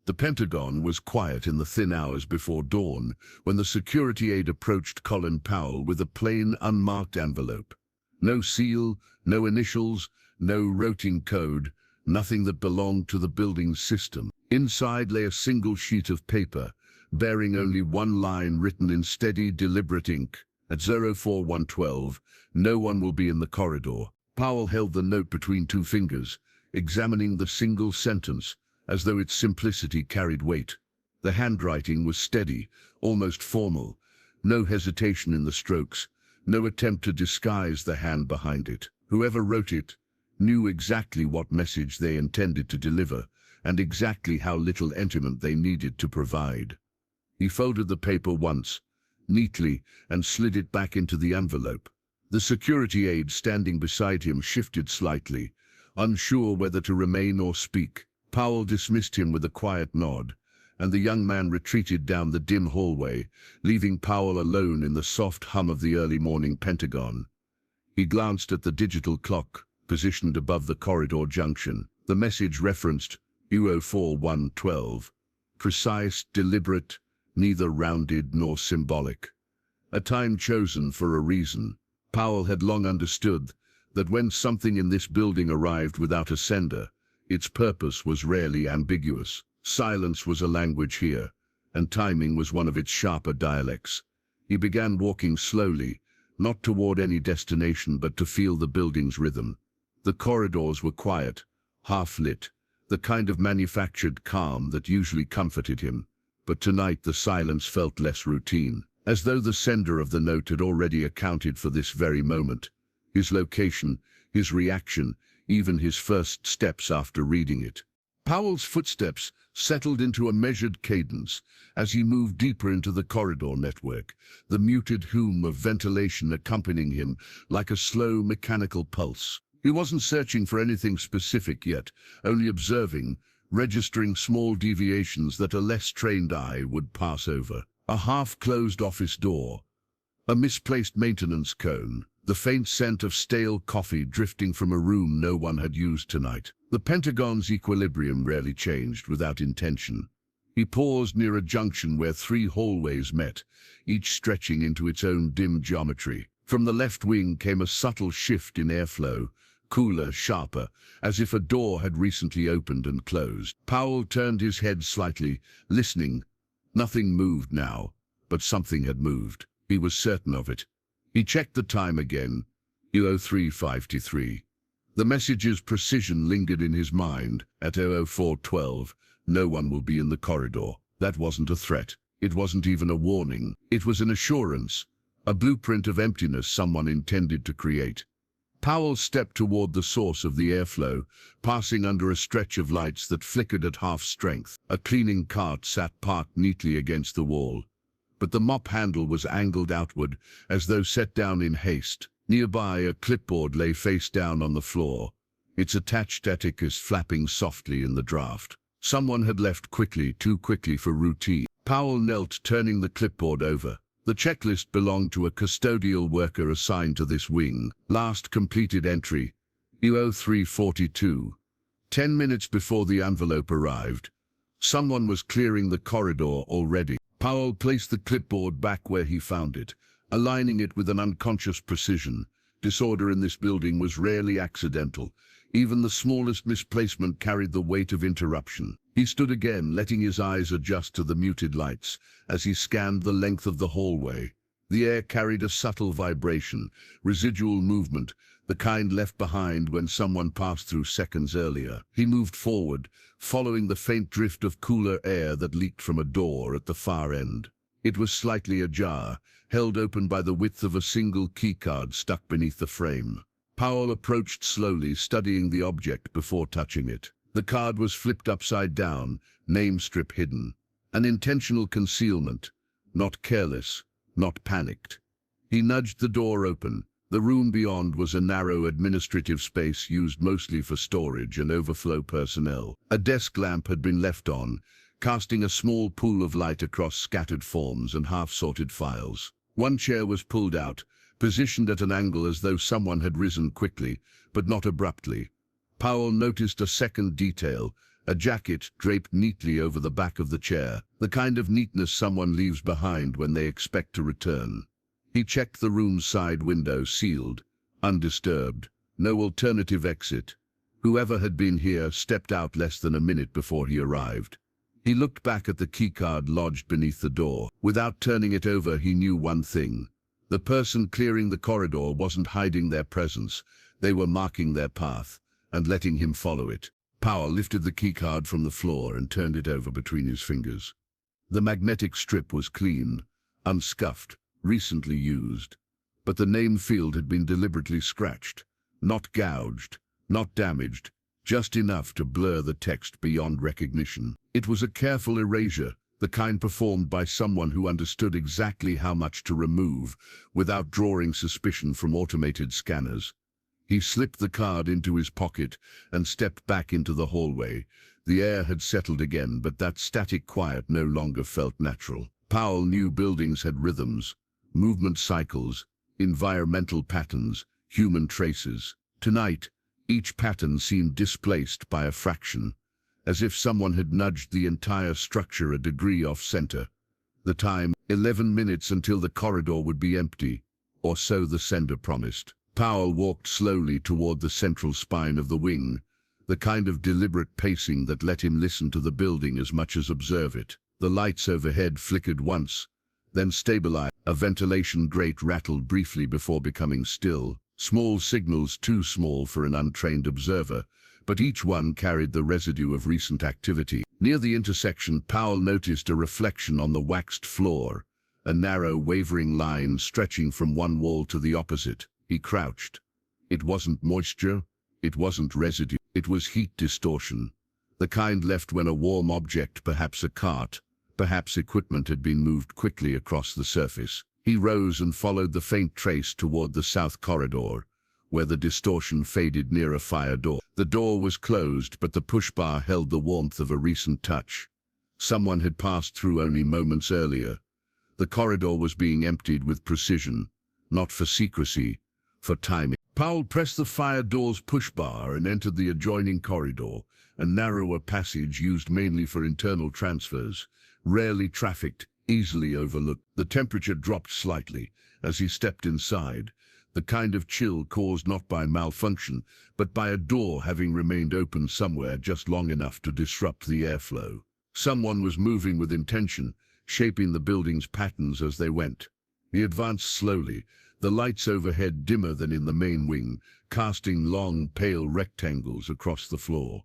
The Pentagon was quiet in the thin hours before dawn when the security aide approached Colin Powell with a plain, unmarked envelope. No seal, no initials, no routing code, nothing that belonged to the building's system. Inside lay a single sheet of paper, bearing only one line written in steady, deliberate ink. At 04112, no one will be in the corridor. Powell held the note between two fingers, examining the single sentence, as though its simplicity carried weight. The handwriting was steady, almost formal. No hesitation in the strokes, no attempt to disguise the hand behind it. Whoever wrote it knew exactly what message they intended to deliver, and exactly how little entertainment they needed to provide. He folded the paper once, neatly, and slid it back into the envelope. The security aide standing beside him shifted slightly, unsure whether to remain or speak. Powell dismissed him with a quiet nod, and the young man retreated down the dim hallway, leaving Powell alone in the soft hum of the early morning Pentagon. He glanced at the digital clock, positioned above the corridor junction. The message referenced 04112. Precise, deliberate, neither rounded nor symbolic. A time chosen for a reason. Powell had long understood that when something in this building arrived without a sender, its purpose was rarely ambiguous. Silence was a language here, and timing was one of its sharper dialects. He began walking slowly, not toward any destination but to feel the building's rhythm. The corridors were quiet, half-lit, the kind of manufactured calm that usually comforted him. But tonight the silence felt less routine, as though the sender of the note had already accounted for this very moment. His location, his reaction, even his first steps after reading it. Powell's footsteps settled into a measured cadence as he moved deeper into the corridor network, the muted hum of ventilation accompanying him like a slow mechanical pulse. He wasn't searching for anything specific yet, only observing, registering small deviations that a less trained eye would pass over. A half-closed office door, a misplaced maintenance cone, the faint scent of stale coffee drifting from a room no one had used tonight. The Pentagon's equilibrium rarely changed without intention. He paused near a junction where three hallways met, each stretching into its own dim geometry. From the left wing came a subtle shift in airflow, cooler, sharper, as if a door had recently opened and closed. Powell turned his head slightly, listening. Nothing moved now, but something had moved. He was certain of it. He checked the time again, 03:53. The message's precision lingered in his mind. At 00412, no one will be in the corridor. That wasn't a threat. It wasn't even a warning. It was an assurance, a blueprint of emptiness someone intended to create. Powell stepped toward the source of the airflow, passing under a stretch of lights that flickered at half-strength. A cleaning cart sat parked neatly against the wall, but the mop handle was angled outward, as though set down in haste. Nearby, a clipboard lay face down on the floor, its attached etiquette flapping softly in the draft. Someone had left quickly, too quickly for routine. Powell knelt, turning the clipboard over. The checklist belonged to a custodial worker assigned to this wing. Last completed entry, 03:42. 10 minutes before the envelope arrived, someone was clearing the corridor already. Powell placed the clipboard back where he found it, aligning it with an unconscious precision. Disorder in this building was rarely accidental. Even the smallest misplacement carried the weight of interruption. He stood again, letting his eyes adjust to the muted lights as he scanned the length of the hallway. The air carried a subtle vibration, residual movement, the kind left behind when someone passed through seconds earlier. He moved forward, following the faint drift of cooler air that leaked from a door at the far end. It was slightly ajar, held open by the width of a single keycard stuck beneath the frame. Powell approached slowly, studying the object before touching it. The card was flipped upside down, name strip hidden. An intentional concealment, not careless, not panicked. He nudged the door open. The room beyond was a narrow administrative space used mostly for storage and overflow personnel. A desk lamp had been left on, casting a small pool of light across scattered forms and half-sorted files. One chair was pulled out, positioned at an angle as though someone had risen quickly, but not abruptly. Powell noticed a second detail, a jacket draped neatly over the back of the chair, the kind of neatness someone leaves behind when they expect to return. He checked the room's side window, sealed, undisturbed, no alternative exit. Whoever had been here stepped out less than a minute before he arrived. He looked back at the keycard lodged beneath the door. Without turning it over, he knew one thing. The person clearing the corridor wasn't hiding their presence. They were marking their path and letting him follow it. Powell lifted the keycard from the floor and turned it over between his fingers. The magnetic strip was clean, unscuffed, recently used. But the name field had been deliberately scratched, not gouged, not damaged, just enough to blur the text beyond recognition. It was a careful erasure, the kind performed by someone who understood exactly how much to remove without drawing suspicion from automated scanners. He slipped the card into his pocket and stepped back into the hallway. The air had settled again, but that static quiet no longer felt natural. Powell knew buildings had rhythms, movement cycles, environmental patterns, human traces. Tonight, each pattern seemed displaced by a fraction, as if someone had nudged the entire structure a degree off-center. The time, 11 minutes until the corridor would be empty, or so the sender promised. Powell walked slowly toward the central spine of the wing, the kind of deliberate pacing that let him listen to the building as much as observe it. The lights overhead flickered once, then stabilized. A ventilation grate rattled briefly before becoming still. Small signals, too small for an untrained observer, but each one carried the residue of recent activity. Near the intersection, Powell noticed a reflection on the waxed floor, a narrow, wavering line stretching from one wall to the opposite. He crouched. It wasn't moisture, it wasn't residue, it was heat distortion, the kind left when a warm object, perhaps a cart, perhaps equipment, had been moved quickly across the surface. He rose and followed the faint trace toward the south corridor, where the distortion faded near a fire door. The door was closed, but the push bar held the warmth of a recent touch. Someone had passed through only moments earlier. The corridor was being emptied with precision, not for secrecy, for timing. Powell pressed the fire door's push bar and entered the adjoining corridor, a narrower passage used mainly for internal transfers, rarely trafficked, easily overlooked. The temperature dropped slightly as he stepped inside, the kind of chill caused not by malfunction, but by a door having remained open somewhere just long enough to disrupt the airflow. Someone was moving with intention, shaping the building's patterns as they went. He advanced slowly, the lights overhead dimmer than in the main wing, casting long, pale rectangles across the floor.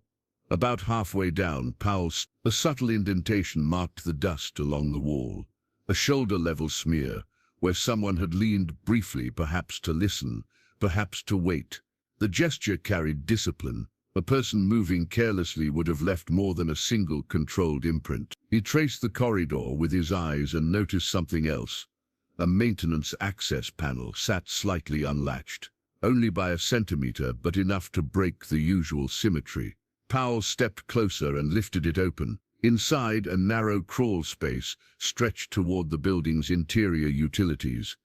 About halfway down, a subtle indentation marked the dust along the wall, a shoulder-level smear, where someone had leaned briefly, perhaps to listen, perhaps to wait. The gesture carried discipline. A person moving carelessly would have left more than a single controlled imprint. He traced the corridor with his eyes and noticed something else. A maintenance access panel sat slightly unlatched, only by a centimeter, but enough to break the usual symmetry. Powell stepped closer and lifted it open. Inside, a narrow crawl space stretched toward the building's interior utilities.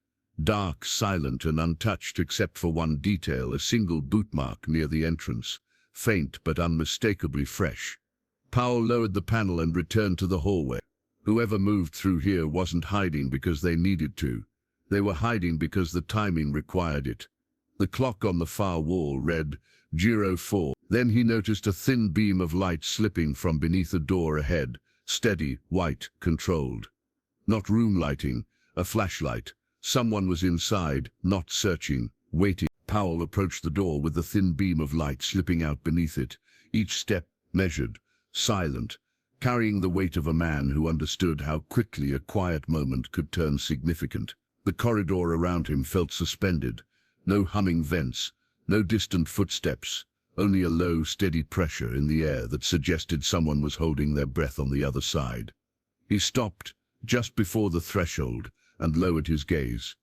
Dark, silent, and untouched except for one detail, a single boot mark near the entrance, faint but unmistakably fresh. Powell lowered the panel and returned to the hallway. Whoever moved through here wasn't hiding because they needed to. They were hiding because the timing required it. The clock on the far wall read 04. Then he noticed a thin beam of light slipping from beneath a door ahead, steady, white, controlled. Not room lighting, a flashlight. Someone was inside, not searching, waiting. Powell approached the door with the thin beam of light slipping out beneath it, each step measured, silent, carrying the weight of a man who understood how quickly a quiet moment could turn significant. The corridor around him felt suspended. No humming vents, no distant footsteps, only a low, steady pressure in the air that suggested someone was holding their breath on the other side. He stopped just before the threshold and lowered his gaze.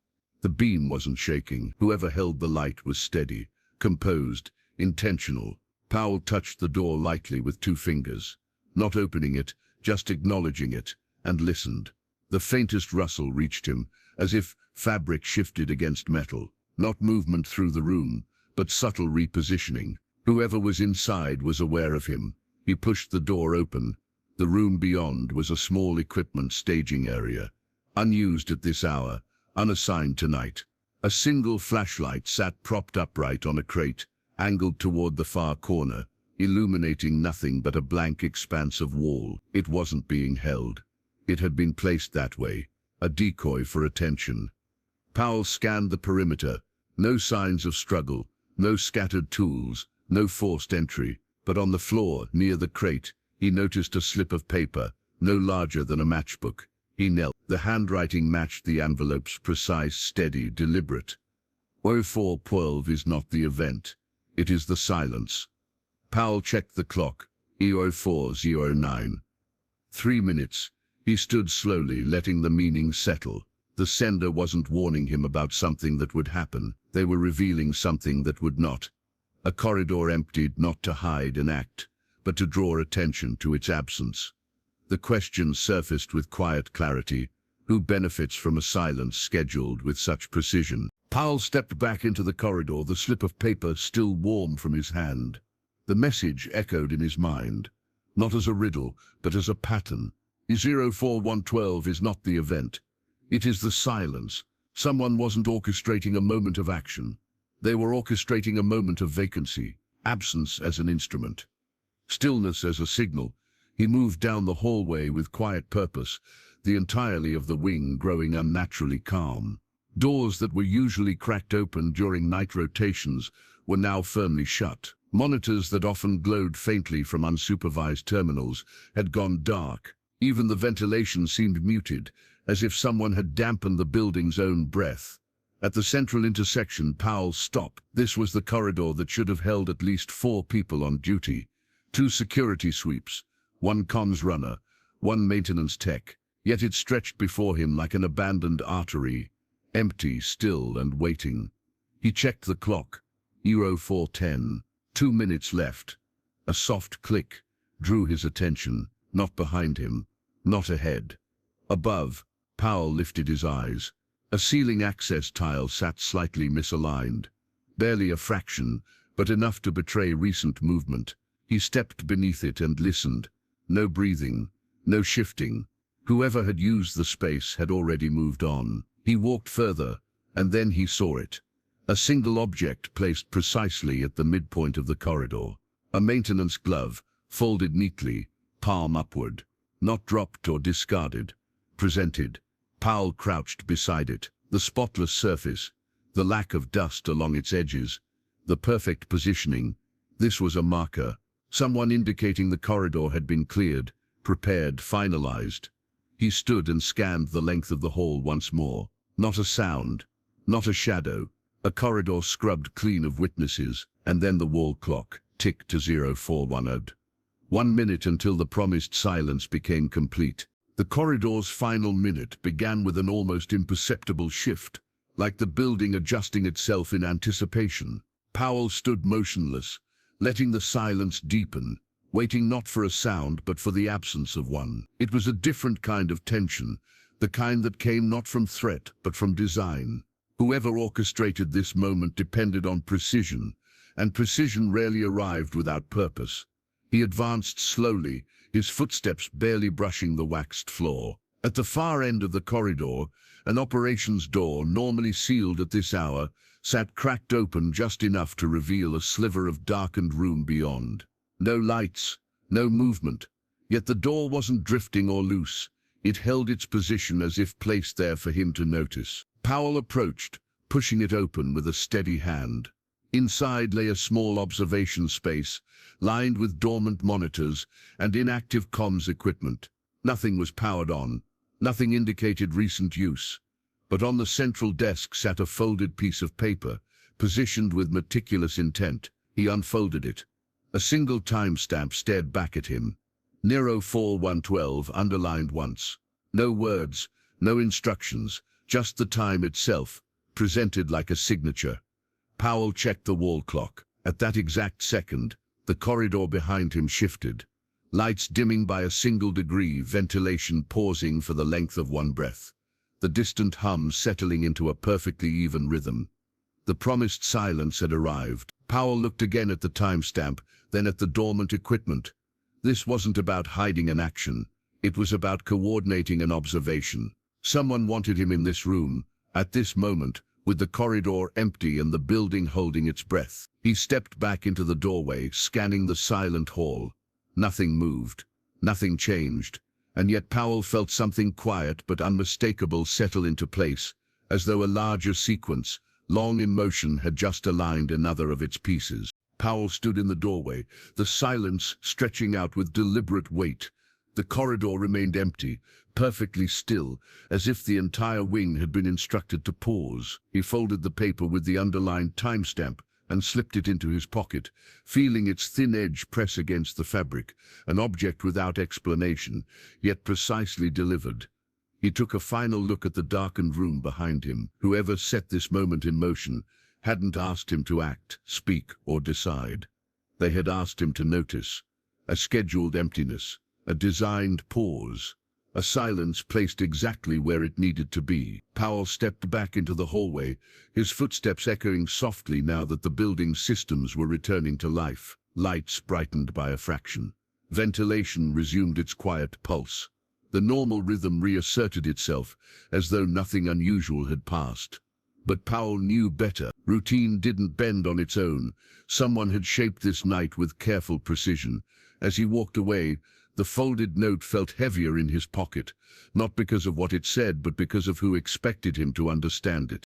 The beam wasn't shaking. Whoever held the light was steady, composed, intentional. Powell touched the door lightly with 2 fingers, not opening it, just acknowledging it, and listened. The faintest rustle reached him, as if fabric shifted against metal. Not movement through the room, but subtle repositioning. Whoever was inside was aware of him. He pushed the door open. The room beyond was a small equipment staging area, unused at this hour, unassigned tonight. A single flashlight sat propped upright on a crate, angled toward the far corner, illuminating nothing but a blank expanse of wall. It wasn't being held. It had been placed that way, a decoy for attention. Powell scanned the perimeter. No signs of struggle, no scattered tools, no forced entry. But on the floor, near the crate, he noticed a slip of paper, no larger than a matchbook. He knelt. The handwriting matched the envelope's precise, steady, deliberate. 0412 is not the event. It is the silence. Powell checked the clock. 0409. 3 minutes. He stood slowly, letting the meaning settle. The sender wasn't warning him about something that would happen. They were revealing something that would not. A corridor emptied not to hide an act, but to draw attention to its absence. The question surfaced with quiet clarity. Who benefits from a silence scheduled with such precision? Powell stepped back into the corridor, the slip of paper still warm from his hand. The message echoed in his mind, not as a riddle, but as a pattern. 04112 is not the event. It is the silence. Someone wasn't orchestrating a moment of action. They were orchestrating a moment of vacancy, absence as an instrument, stillness as a signal. He moved down the hallway with quiet purpose, the entirety of the wing growing unnaturally calm. Doors that were usually cracked open during night rotations were now firmly shut. Monitors that often glowed faintly from unsupervised terminals had gone dark. Even the ventilation seemed muted, as if someone had dampened the building's own breath. At the central intersection, Powell stopped. This was the corridor that should have held at least 4 people on duty. 2 security sweeps, 1 comms runner, 1 maintenance tech. Yet it stretched before him like an abandoned artery, empty, still, and waiting. He checked the clock. 0410. 2 minutes left. A soft click drew his attention, not behind him, not ahead. Above, Powell lifted his eyes. A ceiling access tile sat slightly misaligned. Barely a fraction, but enough to betray recent movement. He stepped beneath it and listened. No breathing, no shifting. Whoever had used the space had already moved on. He walked further, and then he saw it. A single object placed precisely at the midpoint of the corridor. A maintenance glove, folded neatly, palm upward. Not dropped or discarded. Presented. Powell crouched beside it. The spotless surface, the lack of dust along its edges, the perfect positioning. This was a marker. Someone indicating the corridor had been cleared, prepared, finalized. He stood and scanned the length of the hall once more. Not a sound, not a shadow. A corridor scrubbed clean of witnesses, and then the wall clock ticked to 0410. 1 minute until the promised silence became complete. The corridor's final minute began with an almost imperceptible shift, like the building adjusting itself in anticipation. Powell stood motionless, letting the silence deepen, waiting not for a sound but for the absence of one. It was a different kind of tension, the kind that came not from threat but from design. Whoever orchestrated this moment depended on precision, and precision rarely arrived without purpose. He advanced slowly, his footsteps barely brushing the waxed floor. At the far end of the corridor, an operations door, normally sealed at this hour, sat cracked open just enough to reveal a sliver of darkened room beyond. No lights, no movement, yet the door wasn't drifting or loose. It held its position as if placed there for him to notice. Powell approached, pushing it open with a steady hand. Inside lay a small observation space, lined with dormant monitors and inactive comms equipment. Nothing was powered on. Nothing indicated recent use. But on the central desk sat a folded piece of paper, positioned with meticulous intent. He unfolded it. A single timestamp stared back at him. 0412 underlined once. No words, no instructions, just the time itself, presented like a signature. Powell checked the wall clock. At that exact second, the corridor behind him shifted. Lights dimming by a single degree, ventilation pausing for the length of one breath. The distant hum settling into a perfectly even rhythm. The promised silence had arrived. Powell looked again at the timestamp, then at the dormant equipment. This wasn't about hiding an action. It was about coordinating an observation. Someone wanted him in this room, at this moment, with the corridor empty and the building holding its breath. He stepped back into the doorway, scanning the silent hall. Nothing moved. Nothing changed. And yet Powell felt something quiet but unmistakable settle into place, as though a larger sequence, long in motion, had just aligned another of its pieces. Powell stood in the doorway, the silence stretching out with deliberate weight. The corridor remained empty, perfectly still, as if the entire wing had been instructed to pause. He folded the paper with the underlined timestamp and slipped it into his pocket, feeling its thin edge press against the fabric, an object without explanation, yet precisely delivered. He took a final look at the darkened room behind him. Whoever set this moment in motion hadn't asked him to act, speak, or decide. They had asked him to notice. A scheduled emptiness, a designed pause, a silence placed exactly where it needed to be. Powell stepped back into the hallway, his footsteps echoing softly now that the building's systems were returning to life. Lights brightened by a fraction. Ventilation resumed its quiet pulse. The normal rhythm reasserted itself, as though nothing unusual had passed. But Powell knew better. Routine didn't bend on its own. Someone had shaped this night with careful precision. As he walked away, the folded note felt heavier in his pocket, not because of what it said, but because of who expected him to understand it.